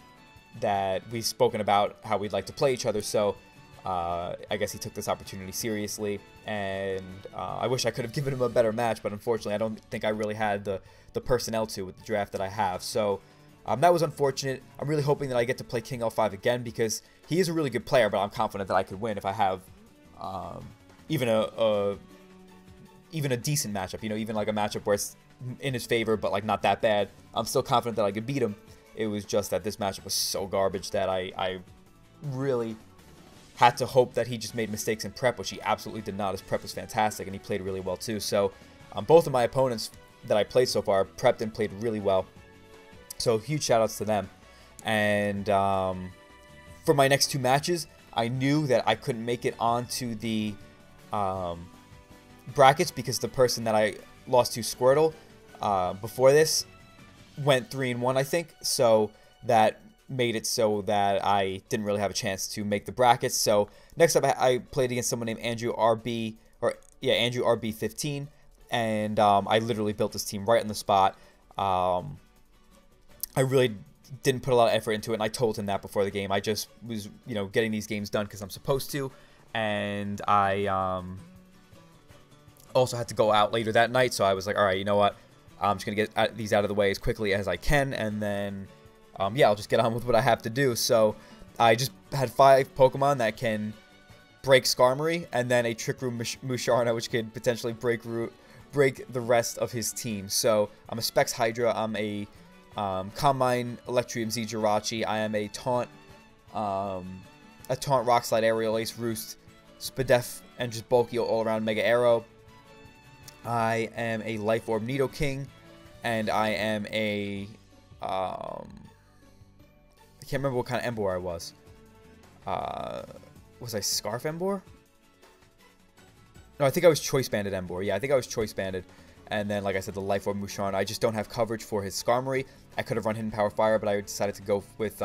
that we've spoken about how we'd like to play each other, so I guess he took this opportunity seriously, and I wish I could have given him a better match, but unfortunately I don't think I really had the personnel to with the draft that I have. So that was unfortunate. I'm really hoping that I get to play King L5 again, because he is a really good player, but I'm confident that I could win if I have even a decent matchup, you know, even like a matchup where it's in his favor but like not that bad. I'm still confident that I could beat him. It was just that this matchup was so garbage that I really had to hope that he just made mistakes in prep, which he absolutely did not. His prep was fantastic, and he played really well too. So both of my opponents that I played so far prepped and played really well. So huge shout outs to them. And for my next two matches, I knew that I couldn't make it onto the brackets because the person that I lost to, Squirtle, before this went 3-1, I think. So that made it so that I didn't really have a chance to make the brackets. So next up, I played against someone named Andrew RB, Andrew RB15, and I literally built this team right on the spot. I really didn't put a lot of effort into it, and I told him that before the game. I just was, you know, getting these games done because I'm supposed to, and I also had to go out later that night, so I was like, all right, you know what? I'm just going to get these out of the way as quickly as I can, and then, yeah, I'll just get on with what I have to do. So I just had 5 Pokemon that can break Skarmory, and then a Trick Room Musharna, which could potentially break the rest of his team. So I'm a Specs Hydra, I'm a Combine Electrium Z Jirachi, I am a Taunt Rock Slide Aerial Ace Roost, Spadef, and just bulky all-around Mega Arrow. I am a Life Orb Nidoking, and I am a I can't remember what kind of Emboar I was. Was I Scarf Emboar? No, I think I was Choice Banded Emboar. Yeah, I think I was Choice Banded. And then, like I said, the Life Orb Musharna. I just don't have coverage for his Skarmory. I could have run Hidden Power Fire, but I decided to go with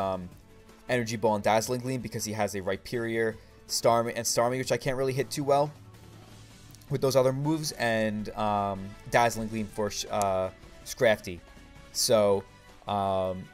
Energy Ball and Dazzling Gleam because he has a Rhyperior, Starmie, which I can't really hit too well with those other moves, and Dazzling Gleam for Scrafty. So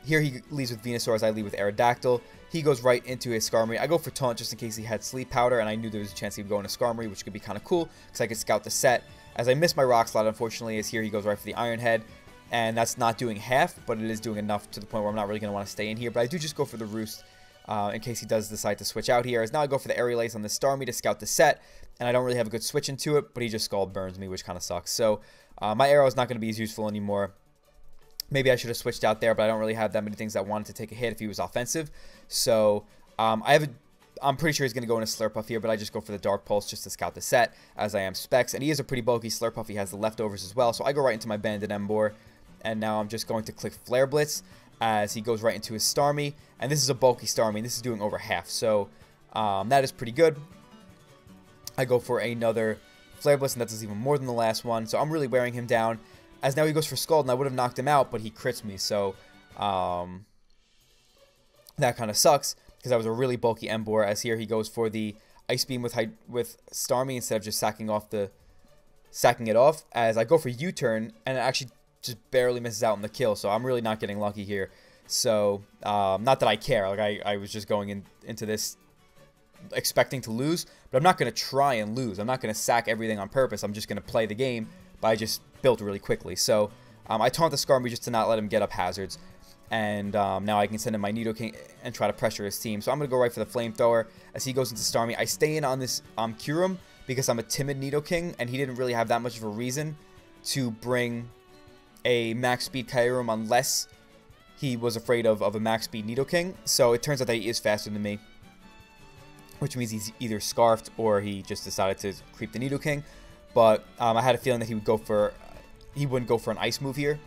here he leads with Venusaur as I lead with Aerodactyl. He goes right into his Skarmory. I go for Taunt just in case he had Sleep Powder, and I knew there was a chance he would go into Skarmory, which could be kind of cool because I could scout the set. As I missed my Rock Slide, unfortunately, as here he goes right for the Iron Head, and that's not doing half, but it is doing enough to the point where I'm not really going to want to stay in here. But I do just go for the Roost in case he does decide to switch out here. As now I go for the Aerial Ace on the Starmie to scout the set, and I don't really have a good switch into it, but he just Scald Burns me, which kind of sucks. So my Arrow is not going to be as useful anymore. Maybe I should have switched out there, but I don't really have that many things that wanted to take a hit if he was offensive. So I'm pretty sure he's going to go in a Slurpuff here, but I just go for the Dark Pulse just to scout the set, as I am Specs. And he is a pretty bulky Slurpuff. He has the leftovers as well. So I go right into my Banded Emboar. And now I'm just going to click Flare Blitz as he goes right into his Starmie. And this is a bulky Starmie, and this is doing over half. So that is pretty good. I go for another Flare Blitz, and that does even more than the last one. So I'm really wearing him down. As now he goes for Scald, and I would have knocked him out, but he crits me. So that kind of sucks, because that was a really bulky Emboar, as here he goes for the Ice Beam with Starmie instead of just sacking it off, as I go for U-turn, and it actually just barely misses out on the kill, so I'm really not getting lucky here. So, not that I care, like I was just going into this expecting to lose, but I'm not going to try and lose. I'm not going to sack everything on purpose. I'm just going to play the game, but I just built really quickly. So, I taunt the Skarmory just to not let him get up hazards. And now I can send in my Nidoking and try to pressure his team. So I'm going to go right for the Flamethrower as he goes into Starmie. I stay in on this Kyurem because I'm a timid Nidoking, and he didn't really have that much of a reason to bring a max speed Kyurem unless he was afraid of a max speed Nidoking. So it turns out that he is faster than me, which means he's either scarfed or he just decided to creep the Nidoking. But I had a feeling that he wouldn't go for an ice move here.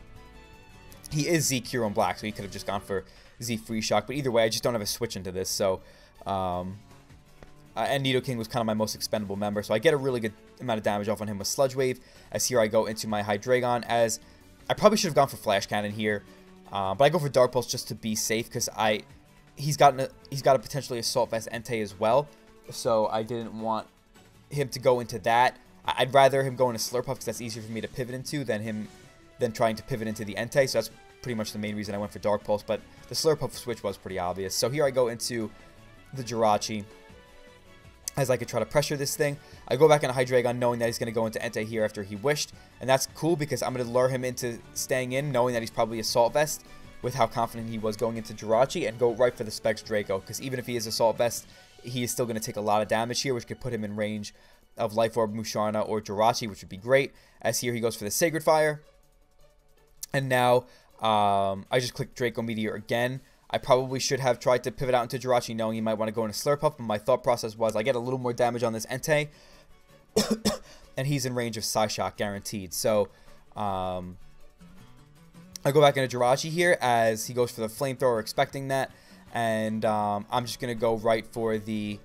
He is Z Cure on black, so he could have just gone for Z Free Shock. But either way, I just don't have a switch into this. So, and Nidoking was kind of my most expendable member. So I get a really good amount of damage off on him with Sludge Wave. As here I go into my Hydreigon. As I probably should have gone for Flash Cannon here. But I go for Dark Pulse just to be safe, because he's got a potentially Assault Vest Entei as well. So I didn't want him to go into that. I'd rather him go into Slurpuff, because that's easier for me to pivot into than trying to pivot into the Entei. So that's pretty much the main reason I went for Dark Pulse. But the Slurpuff switch was pretty obvious. So here I go into the Jirachi, as I could try to pressure this thing. I go back into Hydreigon knowing that he's going to go into Entei here after he wished. And that's cool, because I'm going to lure him into staying in, knowing that he's probably Assault Vest, with how confident he was going into Jirachi, and go right for the Specs Draco. Because even if he is Assault Vest, he is still going to take a lot of damage here, which could put him in range of Life Orb, Musharna, or Jirachi, which would be great. As here he goes for the Sacred Fire. And now I just click Draco Meteor again. I probably should have tried to pivot out into Jirachi, knowing he might want to go into Slurpuff, but my thought process was I get a little more damage on this Entei, and he's in range of Psyshock guaranteed. So I go back into Jirachi here as he goes for the Flamethrower, expecting that, and I'm just going to go right for the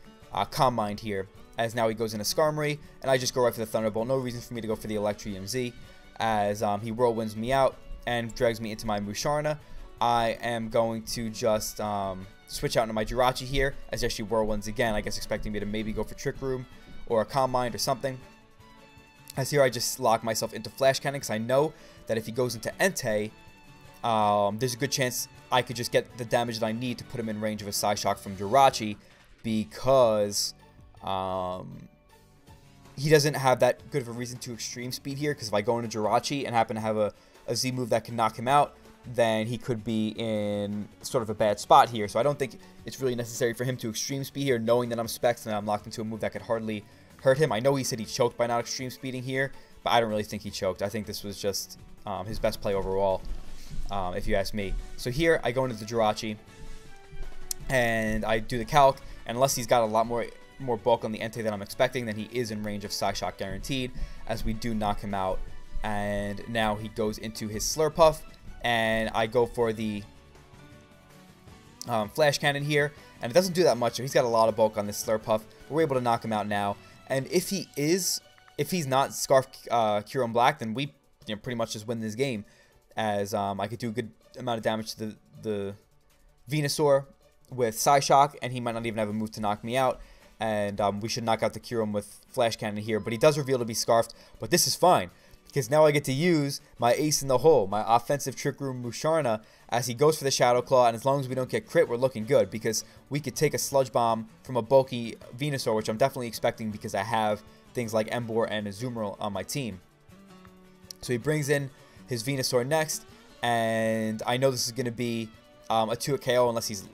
Calm Mind here, as now he goes into Skarmory, and I just go right for the Thunderbolt. No reason for me to go for the Electrium Z, as he Whirlwinds me out and drags me into my Musharna. I am going to just switch out into my Jirachi here, as actually Whirlwinds again, I guess expecting me to maybe go for Trick Room or a Calm Mind or something. As here I just lock myself into Flash Cannon, because I know that if he goes into Entei, there's a good chance I could just get the damage that I need to put him in range of a Psyshock from Jirachi, because he doesn't have that good of a reason to Extreme Speed here, because if I go into Jirachi and happen to have a Z move that can knock him out, then he could be in sort of a bad spot here. So I don't think it's really necessary for him to Extreme Speed here, knowing that I'm Specs and I'm locked into a move that could hardly hurt him. I know he said he choked by not Extreme Speeding here, but I don't really think he choked. I think this was just his best play overall, if you ask me. So here I go into the Jirachi, and I do the Calc, and unless he's got a lot more bulk on the Entei than I'm expecting, then he is in range of Psyshock guaranteed, as we do knock him out. And now he goes into his Slurpuff, and I go for the Flash Cannon here, and it doesn't do that much. So he's got a lot of bulk on this Slurpuff, but we're able to knock him out now. And if he's not Scarf Cure on black, then we pretty much just win this game, as I could do a good amount of damage to the Venusaur with Psyshock, and he might not even have a move to knock me out. And we should knock out the Kyurem with Flash Cannon here, but he does reveal to be Scarfed. But this is fine, because now I get to use my ace in the hole, my offensive Trick Room Musharna, as he goes for the Shadow Claw, and as long as we don't get crit, we're looking good, because we could take a Sludge Bomb from a bulky Venusaur, which I'm definitely expecting because I have things like Emboar and Azumarill on my team. So he brings in his Venusaur next, and I know this is going to be a 2-hit KO unless he's,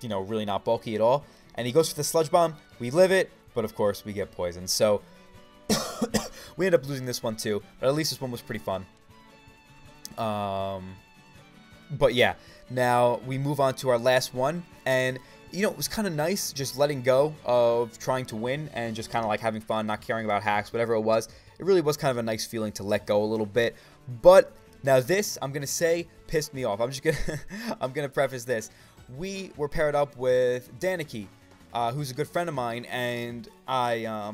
really not bulky at all. And he goes for the Sludge Bomb. We live it, but of course we get poisoned. So we end up losing this one too, but at least this one was pretty fun. But yeah, now we move on to our last one, and it was kind of nice just letting go of trying to win and just kind of like having fun, not caring about hacks, whatever it was. It really was kind of a nice feeling to let go a little bit. But now this, I'm gonna say, pissed me off. I'm gonna preface this. We were paired up with Daniki, who's a good friend of mine, and I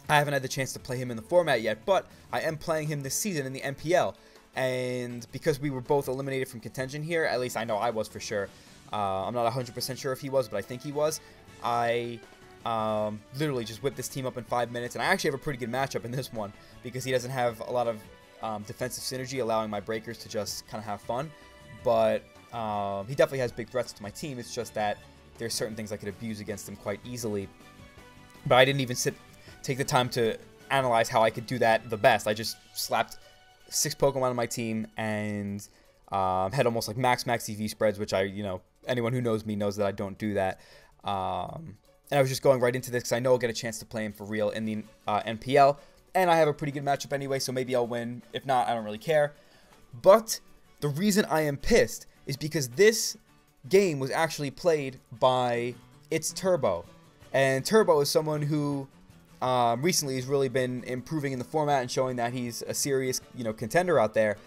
haven't had the chance to play him in the format yet, but I am playing him this season in the MPL. And because we were both eliminated from contention here, at least I know I was for sure. I'm not 100% sure if he was, but I think he was. I literally just whipped this team up in 5 minutes, and I actually have a pretty good matchup in this one because he doesn't have a lot of defensive synergy, allowing my breakers to just kind of have fun. But he definitely has big threats to my team. It's just that there's certain things I could abuse against him quite easily. But I didn't even take the time to analyze how I could do that the best. I just slapped 6 Pokemon on my team and had almost like max EV spreads, which anyone who knows me knows that I don't do that. And I was just going right into this because I know I'll get a chance to play him for real in the NPL. And I have a pretty good matchup anyway, so maybe I'll win. If not, I don't really care. But the reason I am pissed is because this game was actually played by its Turbo. And Turbo is someone who recently has really been improving in the format and showing that he's a serious, contender out there.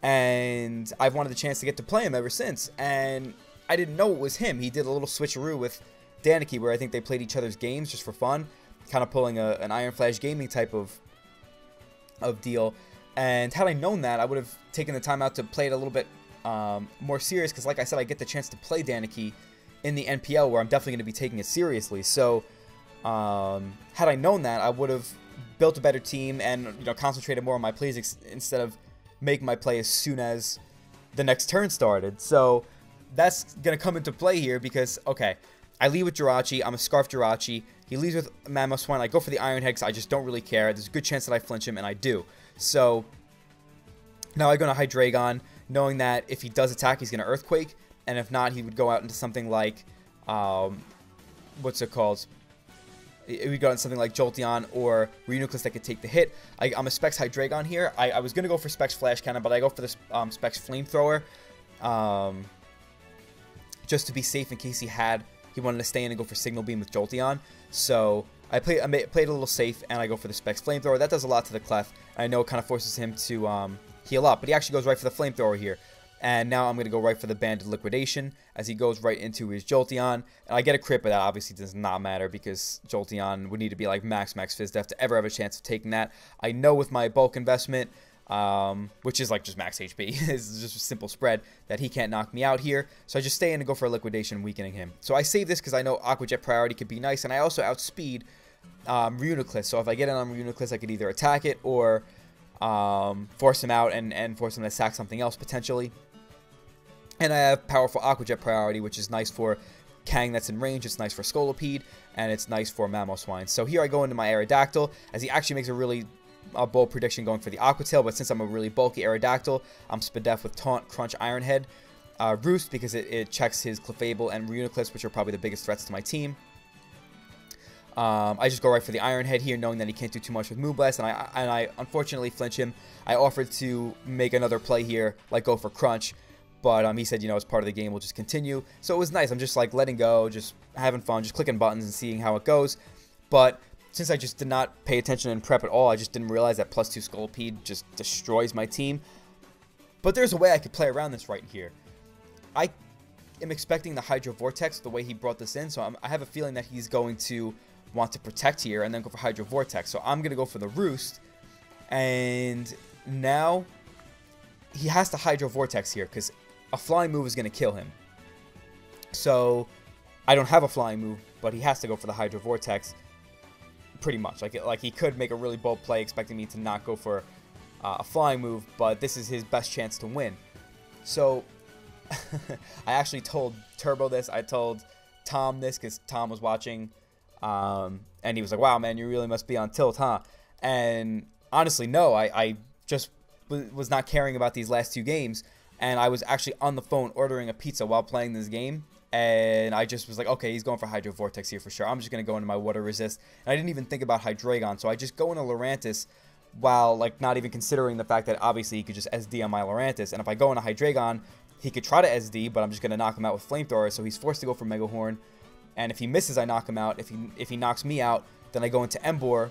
And I've wanted the chance to get to play him ever since. And I didn't know it was him. He did a little switcheroo with Danicky where I think they played each other's games just for fun, kind of pulling an Iron Flash Gaming type of deal. And had I known that, I would have taken the time out to play it a little bit more serious, because like I said, I get the chance to play Danicky in the NPL where I'm definitely going to be taking it seriously. So had I known that, I would have built a better team and concentrated more on my plays instead of making my play as soon as the next turn started. So that's going to come into play here because, okay, I lead with Jirachi. I'm a Scarf Jirachi. He leads with Mamoswine. I go for the Iron Head because I just don't really care. There's a good chance that I flinch him, and I do. So now I go to Hydreigon, knowing that if he does attack, he's going to Earthquake. And if not, he would go out into something like, what's it called? It would go into something like Jolteon or Reuniclus that could take the hit. I'm a Specs Hydreigon here. I was going to go for Specs Flash Cannon, but I go for the Specs Flamethrower. Just to be safe in case he wanted to stay in and go for Signal Beam with Jolteon. So I played a little safe, and I go for the Specs Flamethrower. That does a lot to the Clef. I know it kind of forces him to heal up, but he actually goes right for the Flamethrower here. And now I'm going to go right for the Banded Liquidation as he goes right into his Jolteon. And I get a crit, but that obviously does not matter because Jolteon would need to be like max Fizz Def to ever have a chance of taking that. I know with my bulk investment, which is like just max HP, it's just a simple spread, that he can't knock me out here. So I just stay in and go for a Liquidation, weakening him. So I save this because I know Aqua Jet priority could be nice, and I also outspeed Reuniclus. So if I get in on Reuniclus, I could either attack it or force him out and force him to sack something else potentially. And I have powerful Aqua Jet priority, which is nice for Kang that's in range. It's nice for Scolipede, and it's nice for Mamoswine. So here I go into my Aerodactyl, as he actually makes a really bold prediction going for the Aqua Tail, but since I'm a really bulky Aerodactyl, I'm Spadef with Taunt, Crunch, Iron Head, Roost, because it checks his Clefable and Reuniclus, which are probably the biggest threats to my team. I just go right for the Iron Head here, knowing that he can't do too much with Moonblast, and I unfortunately flinch him. I offered to make another play here, like go for Crunch, but he said, as part of the game, we'll just continue. So it was nice. I'm just like letting go, just having fun, just clicking buttons and seeing how it goes. But since I just did not pay attention in prep at all, I just didn't realize that +2 Scolipede just destroys my team. But there's a way I could play around this right here. I am expecting the Hydro Vortex the way he brought this in, so I have a feeling that he's going to want to protect here and then go for Hydro Vortex. So I'm going to go for the Roost, and now he has to Hydro Vortex here because a flying move is going to kill him. So I don't have a flying move, but he has to go for the Hydro Vortex pretty much. Like he could make a really bold play expecting me to not go for a flying move, but this is his best chance to win. So I actually told Turbo this. I told Tom this because Tom was watching, and he was like, wow, man, you really must be on tilt, huh? And honestly, no, I just was not caring about these last two games. And I was actually on the phone ordering a pizza while playing this game. And I just was like, okay, he's going for Hydro Vortex here for sure. I'm just going to go into my Water Resist. And I didn't even think about Hydreigon. So I just go into Lurantis while not even considering the fact that obviously he could just SD on my Lurantis. And if I go into Hydreigon, he could try to SD, but I'm just going to knock him out with Flamethrower. So he's forced to go for Mega Horn. And if he misses, I knock him out. If he knocks me out, then I go into Emboar.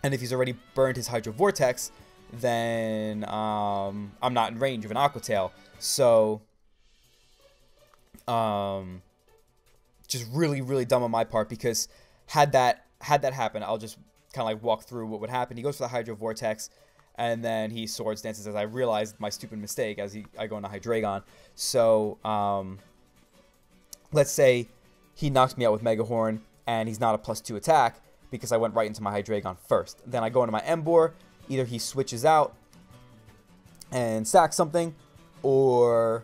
And if he's already burned his Hydro Vortex, then I'm not in range of an Aqua Tail. So just really, really dumb on my part, because had that happen, I'll just kind of walk through what would happen. He goes for the Hydro Vortex, and then he Swords Dances as I realized my stupid mistake as I go into Hydreigon. So let's say he knocks me out with Mega Horn, and he's not a +2 attack because I went right into my Hydreigon first. Then I go into my Emboar. Either he switches out and sacks something, or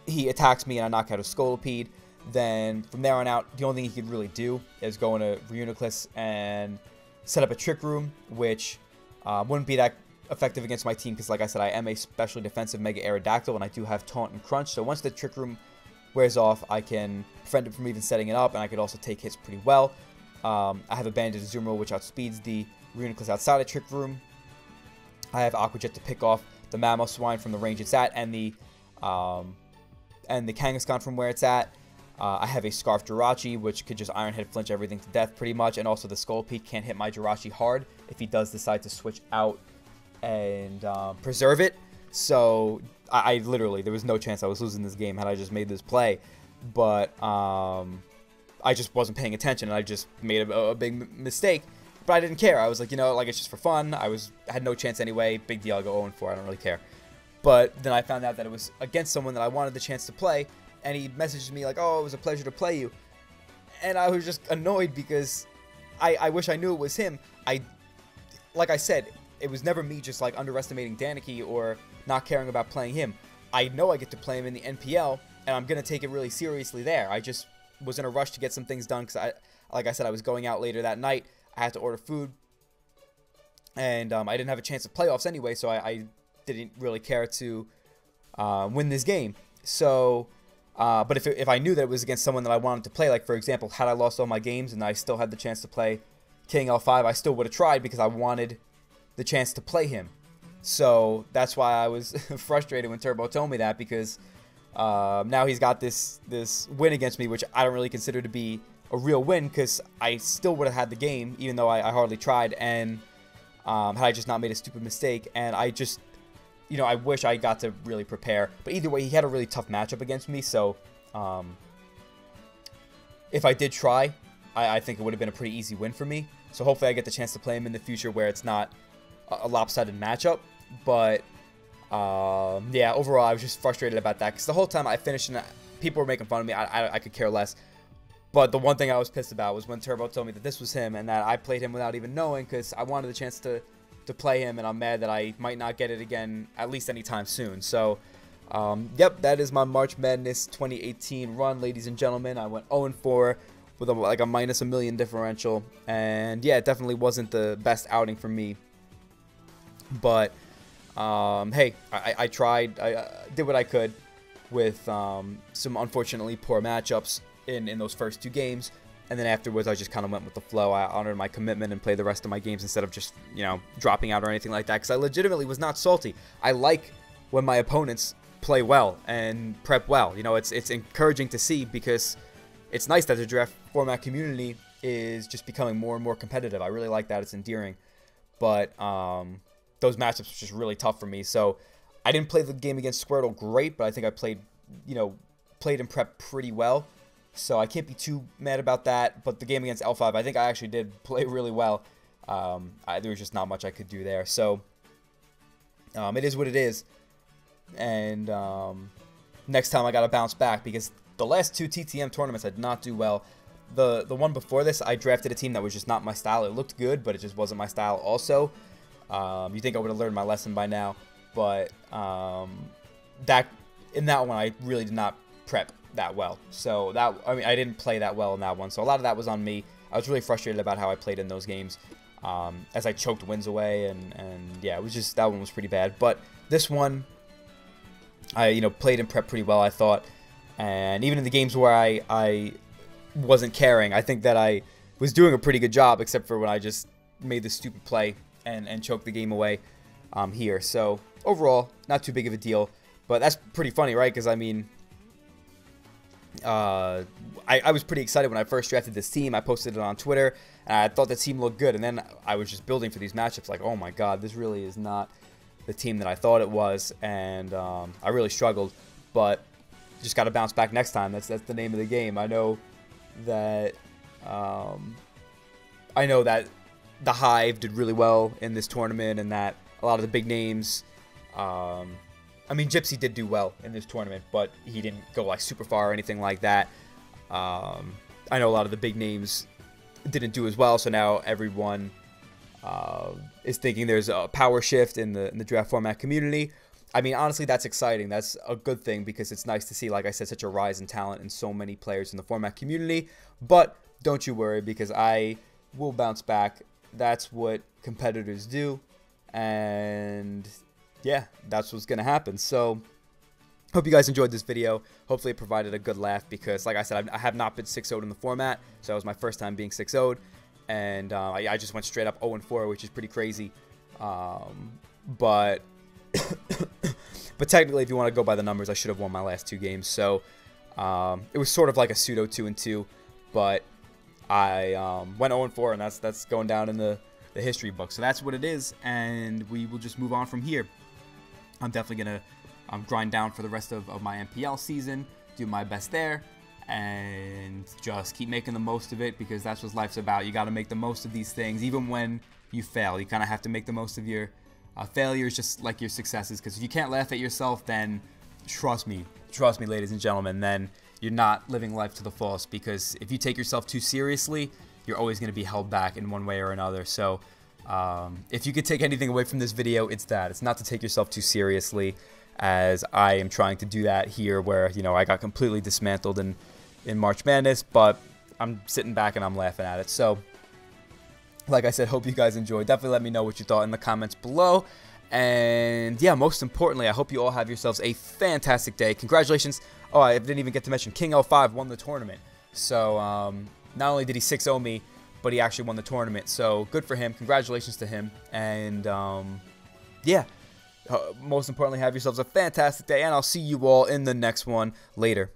he attacks me and I knock out a Scolipede. Then from there on out, the only thing he could really do is go into Reuniclus and set up a Trick Room, which wouldn't be that effective against my team because, like I said, I am a specially defensive Mega Aerodactyl, and I do have Taunt and Crunch. So once the Trick Room wears off, I can prevent it from even setting it up, and I could also take hits pretty well. I have a Banded Azumarill, which outspeeds the Reuniclus outside of Trick Room. I have Aqua Jet to pick off the Mammoth Swine from the range it's at, and the Kangaskhan from where it's at. I have a Scarf Jirachi, which could just Iron Head flinch everything to death pretty much, and also the Scolipede can't hit my Jirachi hard if he does decide to switch out and preserve it. So I literally, there was no chance I was losing this game had I just made this play, but I just wasn't paying attention, and I just made a big mistake. But I didn't care. I was like, you know, like, it's just for fun. I had no chance anyway. Big deal. I go 0-4. I don't really care. But then I found out that it was against someone that I wanted the chance to play, and he messaged me like, oh, it was a pleasure to play you. And I was just annoyed because I wish I knew it was him. Like I said, it was never me just like underestimating Danicki or not caring about playing him. I know I get to play him in the NPL, and I'm going to take it really seriously there. I just was in a rush to get some things done because, like I said, I was going out later that night. I had to order food, and I didn't have a chance of playoffs anyway, so I didn't really care to win this game. So, but if I knew that it was against someone that I wanted to play, like, for example, had I lost all my games and I still had the chance to play King L5, I still would have tried because I wanted the chance to play him. So that's why I was frustrated when Turbo told me that, because now he's got this win against me, which I don't really consider to be a real win, because I still would have had the game, even though I hardly tried, and had I just not made a stupid mistake. And I just, you know, I wish I got to really prepare. But either way, he had a really tough matchup against me, so if I did try, I think it would have been a pretty easy win for me. So hopefully I get the chance to play him in the future where it's not a lopsided matchup. But yeah, overall, I was just frustrated about that, because the whole time I finished and people were making fun of me. I could care less. But the one thing I was pissed about was when Turbo told me that this was him and that I played him without even knowing, because I wanted the chance to play him, and I'm mad that I might not get it again, at least anytime soon. So, yep, that is my March Madness 2018 run, ladies and gentlemen. I went 0-4 with like a minus a million differential, and yeah, it definitely wasn't the best outing for me. But hey, I tried. I did what I could with some unfortunately poor matchups in those first two games, and then afterwards I just kind of went with the flow. I honored my commitment and played the rest of my games instead of just, you know, dropping out or anything like that, because I legitimately was not salty. I like when my opponents play well and prep well. You know, it's encouraging to see, because it's nice that the draft format community is just becoming more and more competitive. I really like that. It's endearing. But those matchups were just really tough for me. So I didn't play the game against Squirtle great, but I think I played and prepped pretty well. So I can't be too mad about that. But the game against L5, I think I actually did play really well. There was just not much I could do there. So it is what it is. And next time I got to bounce back, because the last two TTM tournaments I did not do well. The one before this, I drafted a team that was just not my style. It looked good, but it just wasn't my style also. You think I would have learned my lesson by now. But in that one, I really did not prep that well. So I didn't play that well in that one. So a lot of that was on me. I was really frustrated about how I played in those games, as I choked wins away, and yeah, it was just, that one was pretty bad. But this one, I played and prepped pretty well, I thought. And even in the games where I wasn't caring, I think that I was doing a pretty good job, except for when I just made this stupid play and choked the game away here. So overall, not too big of a deal. But that's pretty funny, right? Because I mean, I was pretty excited when I first drafted this team. I posted it on Twitter, and I thought the team looked good. And then I was just building for these matchups like, oh my god, this really is not the team that I thought it was. And I really struggled, but just got to bounce back next time. That's the name of the game. I know that the Hive did really well in this tournament, and that a lot of the big names, I mean, Gypsy did do well in this tournament, but he didn't go like super far or anything like that. I know a lot of the big names didn't do as well, so now everyone is thinking there's a power shift in the draft format community. I mean, honestly, that's exciting. That's a good thing, because it's nice to see, like I said, such a rise in talent in so many players in the format community. But don't you worry, because I will bounce back. That's what competitors do. And yeah, that's what's going to happen. So hope you guys enjoyed this video. Hopefully it provided a good laugh, because like I said, I have not been 6-0'd in the format. So that was my first time being 6-0'd. And I just went straight up 0-4, which is pretty crazy. But But technically, if you want to go by the numbers, I should have won my last 2 games. So it was sort of like a pseudo 2-2, but I went 0-4, and that's going down in the history book. So that's what it is, and we will just move on from here. I'm definitely going to grind down for the rest of my MPL season, do my best there, and just keep making the most of it, because that's what life's about. You got to make the most of these things, even when you fail. You kind of have to make the most of your failures, just like your successes, because if you can't laugh at yourself, then trust me, ladies and gentlemen, then you're not living life to the fullest, because if you take yourself too seriously, you're always going to be held back in one way or another. So if you could take anything away from this video, it's that. It's not to take yourself too seriously, as I am trying to do that here, where, you know, I got completely dismantled in March Madness, but I'm sitting back and I'm laughing at it. So like I said, hope you guys enjoyed. Definitely let me know what you thought in the comments below. And yeah, most importantly, I hope you all have yourselves a fantastic day. Congratulations. Oh, I didn't even get to mention King L5 won the tournament. So not only did he 6-0 me, but he actually won the tournament. So good for him. Congratulations to him. And yeah, most importantly, have yourselves a fantastic day. And I'll see you all in the next one later.